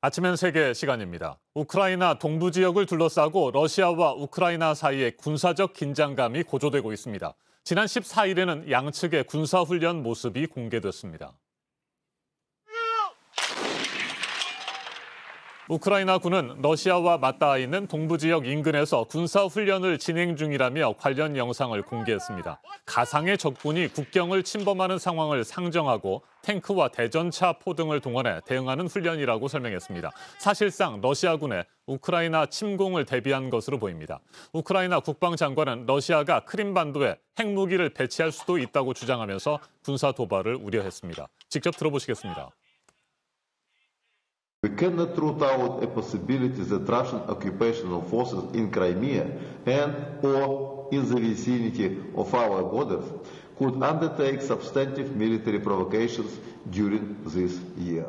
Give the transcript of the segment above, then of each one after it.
아침엔 세계 시간입니다. 우크라이나 동부 지역을 둘러싸고 러시아와 우크라이나 사이에 군사적 긴장감이 고조되고 있습니다. 지난 14일에는 양측의 군사훈련 모습이 공개됐습니다. 우크라이나 군은 러시아와 맞닿아 있는 동부 지역 인근에서 군사훈련을 진행 중이라며 관련 영상을 공개했습니다. 가상의 적군이 국경을 침범하는 상황을 상정하고 탱크와 대전차 포 등을 동원해 대응하는 훈련이라고 설명했습니다. 사실상 러시아군의 우크라이나 침공을 대비한 것으로 보입니다. 우크라이나 국방장관은 러시아가 크림반도에 핵무기를 배치할 수도 있다고 주장하면서 군사 도발을 우려했습니다. 직접 들어보시겠습니다. We cannot rule out a possibility that Russian occupational forces in Crimea and/or in the vicinity of our borders could undertake substantive military provocations during this year.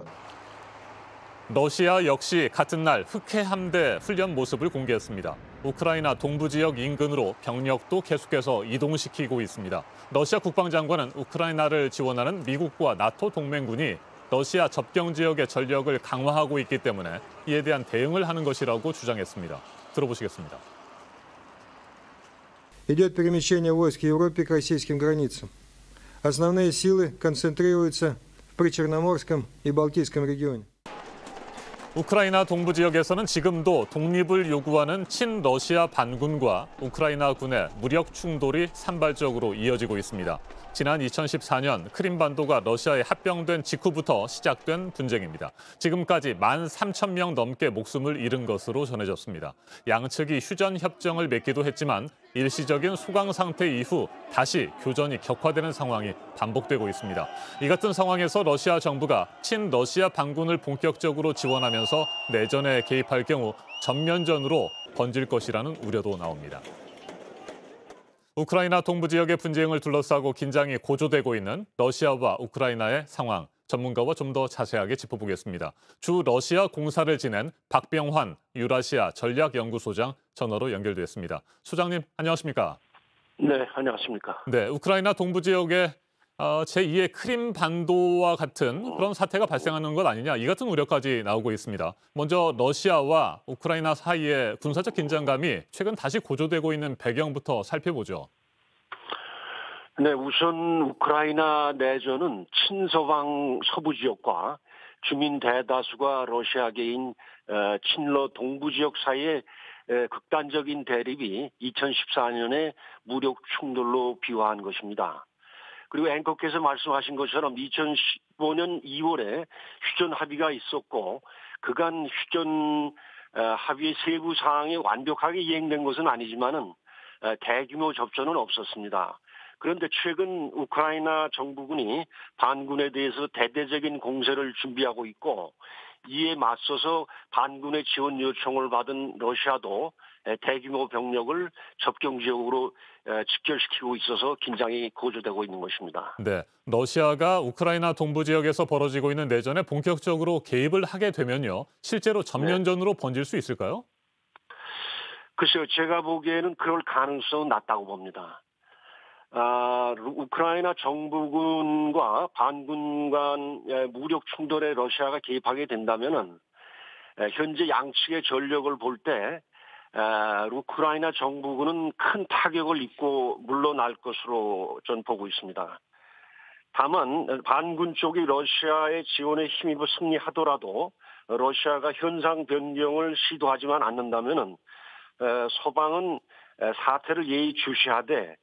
러시아 역시 같은 날 흑해 함대 훈련 모습을 공개했습니다. 우크라이나 동부 지역 인근으로 병력도 계속해서 이동시키고 있습니다. 러시아 국방장관은 우크라이나를 지원하는 미국과 나토 동맹군이 러시아 접경 지역의 전력을 강화하고 있기 때문에 이에 대한 대응을 하는 것이라고 주장했습니다. 들어보시겠습니다. Идет перемещение войск в Европе к российским границам. Основные силы концентрируются в Причерноморском и Балтийском регионе. 우크라이나 동부 지역에서는 지금도 독립을 요구하는 친러시아 반군과 우크라이나 군의 무력 충돌이 산발적으로 이어지고 있습니다. 지난 2014년 크림반도가 러시아에 합병된 직후부터 시작된 분쟁입니다. 지금까지 13,000명 넘게 목숨을 잃은 것으로 전해졌습니다. 양측이 휴전 협정을 맺기도 했지만 일시적인 소강 상태 이후 다시 교전이 격화되는 상황이 반복되고 있습니다. 이 같은 상황에서 러시아 정부가 친러시아 반군을 본격적으로 지원하면서 내전에 개입할 경우 전면전으로 번질 것이라는 우려도 나옵니다. 우크라이나 동부 지역의 분쟁을 둘러싸고 긴장이 고조되고 있는 러시아와 우크라이나의 상황, 전문가와 좀 더 자세하게 짚어보겠습니다. 주 러시아 공사를 지낸 박병환 유라시아 전략연구소장 전화로 연결됐습니다. 소장님, 안녕하십니까? 네, 안녕하십니까? 네, 우크라이나 동부 지역의 제2의 크림반도와 같은 그런 사태가 발생하는 것 아니냐, 이 같은 우려까지 나오고 있습니다. 먼저 러시아와 우크라이나 사이의 군사적 긴장감이 최근 다시 고조되고 있는 배경부터 살펴보죠. 네, 우선 우크라이나 내전은 친서방 서부 지역과 주민 대다수가 러시아계인 친러 동부 지역 사이의 극단적인 대립이 2014년에 무력 충돌로 비화한 것입니다. 그리고 앵커께서 말씀하신 것처럼 2015년 2월에 휴전 합의가 있었고 그간 휴전 합의의 세부 사항이 완벽하게 이행된 것은 아니지만은 대규모 접전은 없었습니다. 그런데 최근 우크라이나 정부군이 반군에 대해서 대대적인 공세를 준비하고 있고 이에 맞서서 반군의 지원 요청을 받은 러시아도 대규모 병력을 접경 지역으로 집결시키고 있어서 긴장이 고조되고 있는 것입니다. 네, 러시아가 우크라이나 동부 지역에서 벌어지고 있는 내전에 본격적으로 개입을 하게 되면요, 실제로 전면전으로 번질 수 있을까요? 글쎄요, 제가 보기에는 그럴 가능성은 낮다고 봅니다. 우크라이나 정부군과 반군 간 무력 충돌에 러시아가 개입하게 된다면은 현재 양측의 전력을 볼 때 우크라이나 정부군은 큰 타격을 입고 물러날 것으로 전 보고 있습니다. 다만 반군 쪽이 러시아의 지원에 힘입어 승리하더라도 러시아가 현상 변경을 시도하지만 않는다면은 서방은 사태를 예의주시하되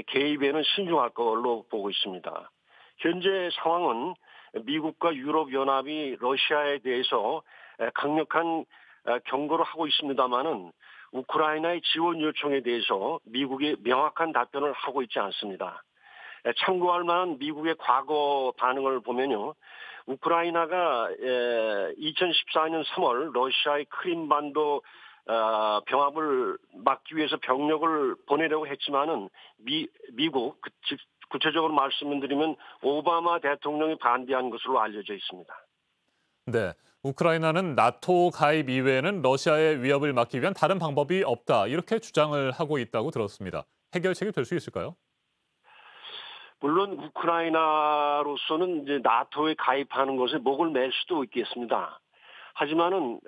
개입에는 신중할 걸로 보고 있습니다. 현재 상황은 미국과 유럽연합이 러시아에 대해서 강력한 경고를 하고 있습니다마는 우크라이나의 지원 요청에 대해서 미국이 명확한 답변을 하고 있지 않습니다. 참고할 만한 미국의 과거 반응을 보면요, 우크라이나가 2014년 3월 러시아의 크림반도 병합을 막기 위해서 병력을 보내려고 했지만은 미국, 구체적으로 말씀드리면 오바마 대통령이 반대한 것으로 알려져 있습니다. 네, 우크라이나는 나토 가입 이외에는 러시아의 위협을 막기 위한 다른 방법이 없다, 이렇게 주장을 하고 있다고 들었습니다. 해결책이 될 수 있을까요? 물론 우크라이나로서는 이제 나토에 가입하는 것에 목을 맬 수도 있겠습니다. 하지만은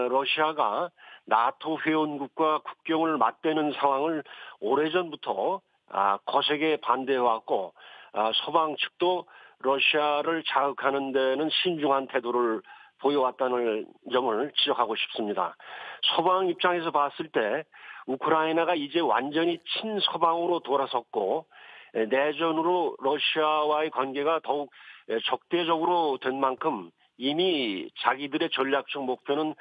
러시아가 나토 회원국과 국경을 맞대는 상황을 오래전부터 거세게 반대해왔고 서방 측도 러시아를 자극하는 데는 신중한 태도를 보여왔다는 점을 지적하고 싶습니다. 서방 입장에서 봤을 때 우크라이나가 이제 완전히 친서방으로 돌아섰고 내전으로 러시아와의 관계가 더욱 적대적으로 된 만큼 이미 자기들의 전략적 목표는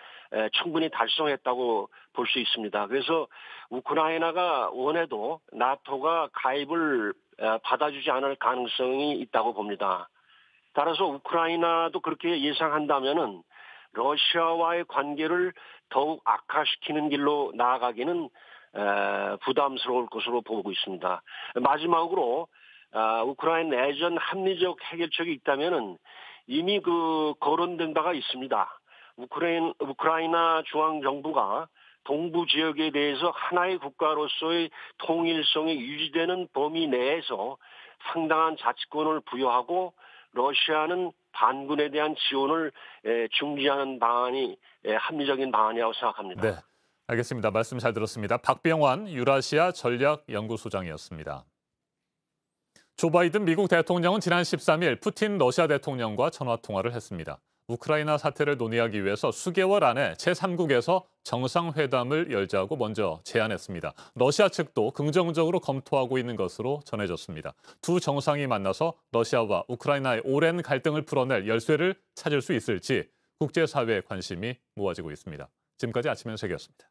충분히 달성했다고 볼 수 있습니다. 그래서 우크라이나가 원해도 나토가 가입을 받아주지 않을 가능성이 있다고 봅니다. 따라서 우크라이나도 그렇게 예상한다면은 러시아와의 관계를 더욱 악화시키는 길로 나아가기는 부담스러울 것으로 보고 있습니다. 마지막으로 우크라이나 내전 합리적 해결책이 있다면은 이미 거론된 바가 있습니다. 우크라이나 중앙정부가 동부 지역에 대해서 하나의 국가로서의 통일성이 유지되는 범위 내에서 상당한 자치권을 부여하고 러시아는 반군에 대한 지원을 중지하는 방안이 합리적인 방안이라고 생각합니다. 네, 알겠습니다. 말씀 잘 들었습니다. 박병환 유라시아 전략연구소장이었습니다. 조 바이든 미국 대통령은 지난 13일 푸틴 러시아 대통령과 전화통화를 했습니다. 우크라이나 사태를 논의하기 위해서 수개월 안에 제3국에서 정상회담을 열자고 먼저 제안했습니다. 러시아 측도 긍정적으로 검토하고 있는 것으로 전해졌습니다. 두 정상이 만나서 러시아와 우크라이나의 오랜 갈등을 풀어낼 열쇠를 찾을 수 있을지 국제사회의 관심이 모아지고 있습니다. 지금까지 아침 현sek이었습니다.